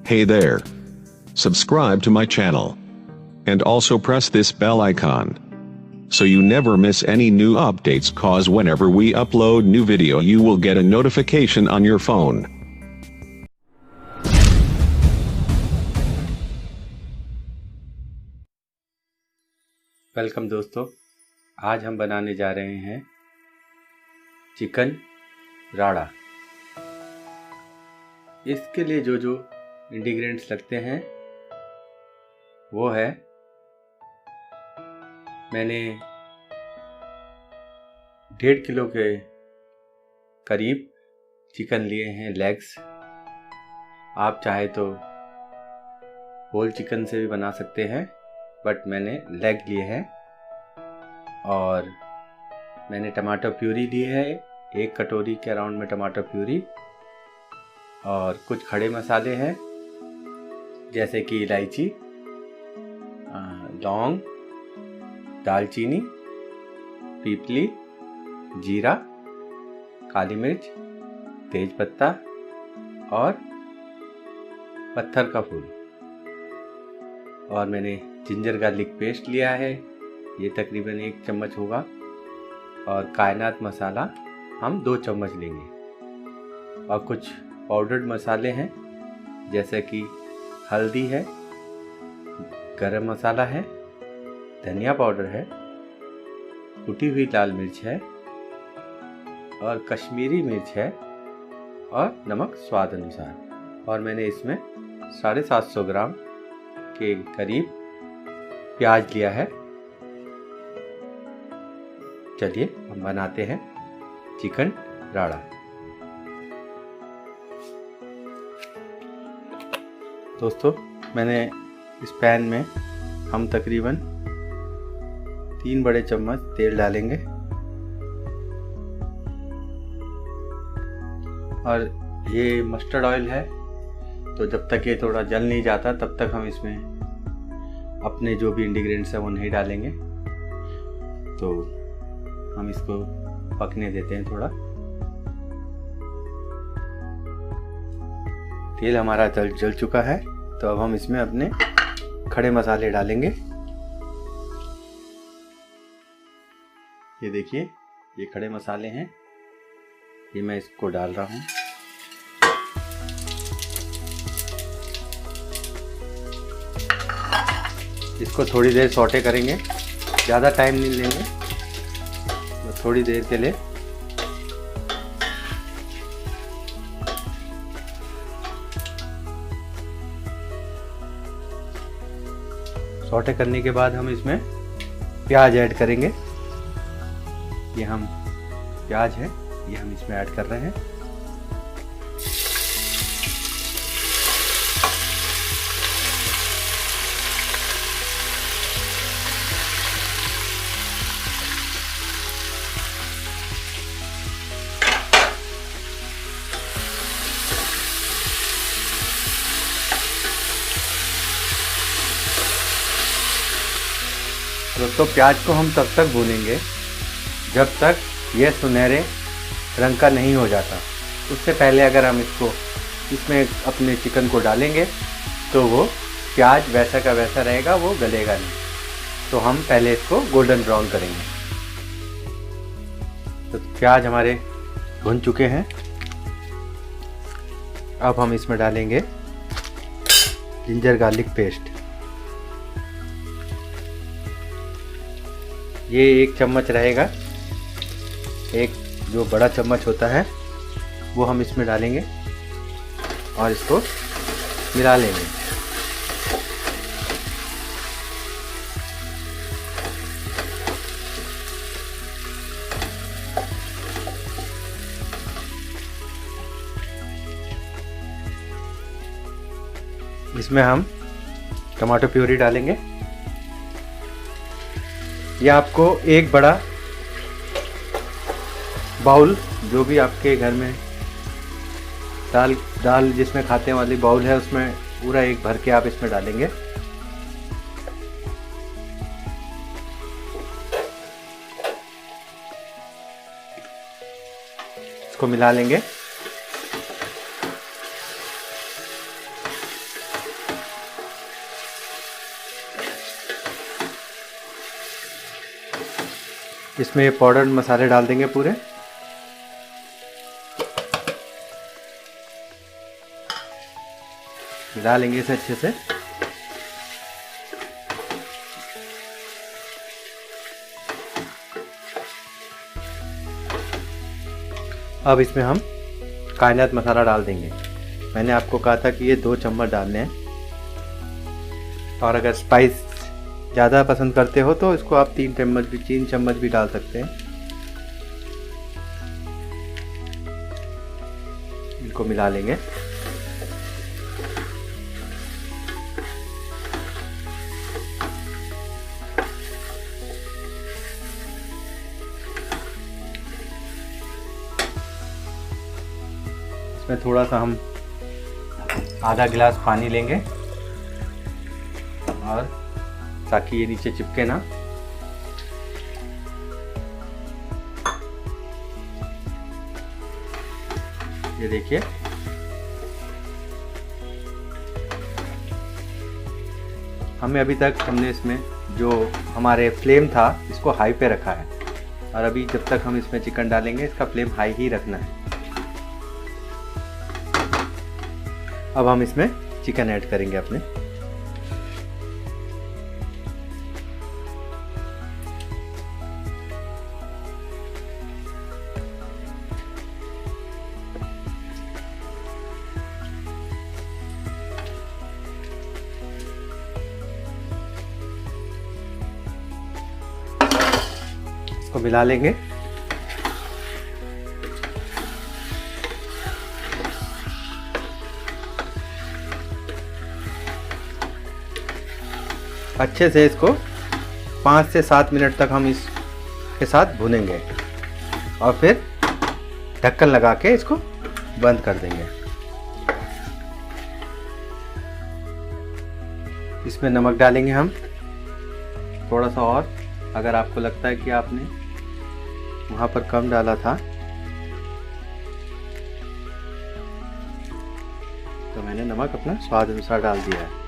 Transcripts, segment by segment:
Hey there. Subscribe to my channel. And also press this bell icon. So you never miss any new updates, cause whenever we upload new video you will get a notification on your phone. Welcome दोस्तों, आज हम बनाने जा रहे हैं chicken राड़ा। इसके लिए जो जो इंग्रेडिएंट्स लगते हैं वो है, मैंने 1.5 किलो के करीब चिकन लिए हैं लेग्स। आप चाहे तो होल चिकन से भी बना सकते हैं, बट मैंने लेग लिए हैं। और मैंने टमाटर प्यूरी ली है, 1 कटोरी के अराउंड में टमाटर प्यूरी। और कुछ खड़े मसाले हैं जैसे कि इलायची, लौंग, दालचीनी, पीपली, जीरा, काली मिर्च, तेजपत्ता और पत्थर का फूल। और मैंने जिंजर गार्लिक पेस्ट लिया है, ये तकरीबन 1 चम्मच होगा। और कायनात मसाला हम 2 चम्मच लेंगे। और कुछ पाउडर्ड मसाले हैं जैसे कि हल्दी है, गरम मसाला है, धनिया पाउडर है, कुटी हुई लाल मिर्च है और कश्मीरी मिर्च है और नमक स्वाद अनुसार। और मैंने इसमें 750 ग्राम के करीब प्याज लिया है। चलिए हम बनाते हैं चिकन राड़ा। दोस्तों, मैंने इस पैन में हम तकरीबन 3 बड़े चम्मच तेल डालेंगे। और ये मस्टर्ड ऑयल है, तो जब तक ये थोड़ा जल नहीं जाता तब तक हम इसमें अपने जो भी इंग्रेडिएंट्स हैं वो नहीं डालेंगे। तो हम इसको पकने देते हैं थोड़ा। तेल हमारा जल चुका है, तो अब हम इसमें अपने खड़े मसाले डालेंगे। ये देखिए, ये खड़े मसाले हैं, ये मैं इसको डाल रहा हूँ। इसको थोड़ी देर सौटे करेंगे, ज़्यादा टाइम नहीं लेंगे, तो थोड़ी देर के लिए। सौटे करने के बाद हम इसमें प्याज ऐड करेंगे। ये हम प्याज है, ये हम इसमें ऐड कर रहे हैं। दोस्तों, प्याज को हम तब तक भूनेंगे जब तक यह सुनहरे रंग का नहीं हो जाता। उससे पहले अगर हम इसमें अपने चिकन को डालेंगे तो वो प्याज वैसा का वैसा रहेगा, वो गलेगा नहीं। तो हम पहले इसको गोल्डन ब्राउन करेंगे। तो प्याज हमारे भुन चुके हैं। अब हम इसमें डालेंगे जिंजर गार्लिक पेस्ट। ये 1 चम्मच रहेगा, एक जो बड़ा चम्मच होता है वो हम इसमें डालेंगे और इसको मिला लेंगे। इसमें हम टमाटो प्यूरी डालेंगे। ये आपको एक बड़ा बाउल, जो भी आपके घर में दाल जिसमें खाते वाली बाउल है, उसमें पूरा एक भर के आप इसमें डालेंगे। इसको मिला लेंगे। इसमें ये पाउडर मसाले डाल देंगे पूरे। मिला लेंगे इसे अच्छे से। अब इसमें हम कायनात मसाला डाल देंगे। मैंने आपको कहा था कि ये 2 चम्मच डालने हैं, और अगर स्पाइस ज़्यादा पसंद करते हो तो इसको आप 3 चम्मच भी डाल सकते हैं। इनको मिला लेंगे। इसमें थोड़ा सा हम आधा गिलास पानी लेंगे, और ताकि ये नीचे चिपके ना। ये देखिए, हमने इसमें जो हमारे फ्लेम था इसको हाई पे रखा है, और अभी जब तक हम इसमें चिकन डालेंगे इसका फ्लेम हाई ही रखना है। अब हम इसमें चिकन ऐड करेंगे अपने। इसको मिला लेंगे। अच्छे से इसको 5 से 7 मिनट तक हम इसके साथ भूनेंगे, और फिर ढक्कन लगा के इसको बंद कर देंगे। इसमें नमक डालेंगे हम थोड़ा सा, और अगर आपको लगता है कि आपने वहाँ पर कम डाला था तो मैंने नमक अपना स्वाद अनुसार डाल दिया है।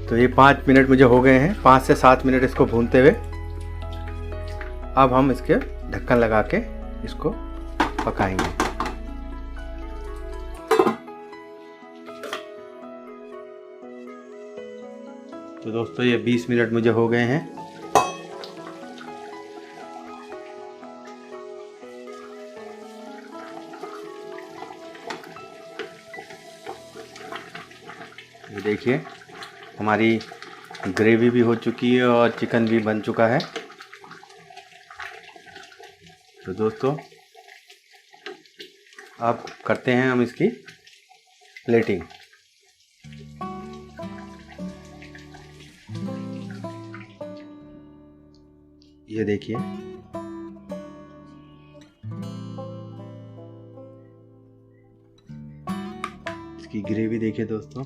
तो ये 5 मिनट मुझे हो गए हैं, 5 से 7 मिनट इसको भूनते हुए। अब हम इसके ढक्कन लगा के इसको पकाएंगे। तो दोस्तों ये 20 मिनट मुझे हो गए हैं। ये देखिए, हमारी ग्रेवी भी हो चुकी है और चिकन भी बन चुका है। तो दोस्तों अब करते हैं हम इसकी प्लेटिंग। ये देखिए, इसकी ग्रेवी देखिए दोस्तों।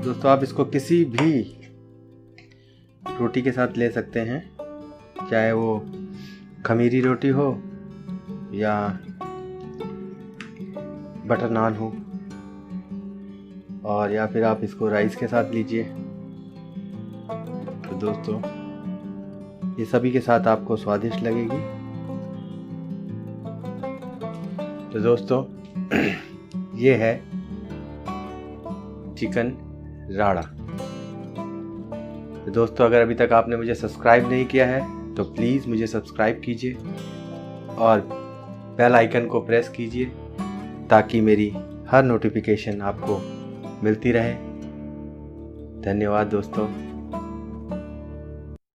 दोस्तों आप इसको किसी भी रोटी के साथ ले सकते हैं, चाहे वो खमीरी रोटी हो या बटर नान हो, और या फिर आप इसको राइस के साथ लीजिए। तो दोस्तों ये सभी के साथ आपको स्वादिष्ट लगेगी। तो दोस्तों ये है चिकन राड़ा। तो दोस्तों अगर अभी तक आपने मुझे सब्सक्राइब नहीं किया है तो प्लीज़ मुझे सब्सक्राइब कीजिए और बेल आइकन को प्रेस कीजिए, ताकि मेरी हर नोटिफिकेशन आपको मिलती रहे। धन्यवाद दोस्तों।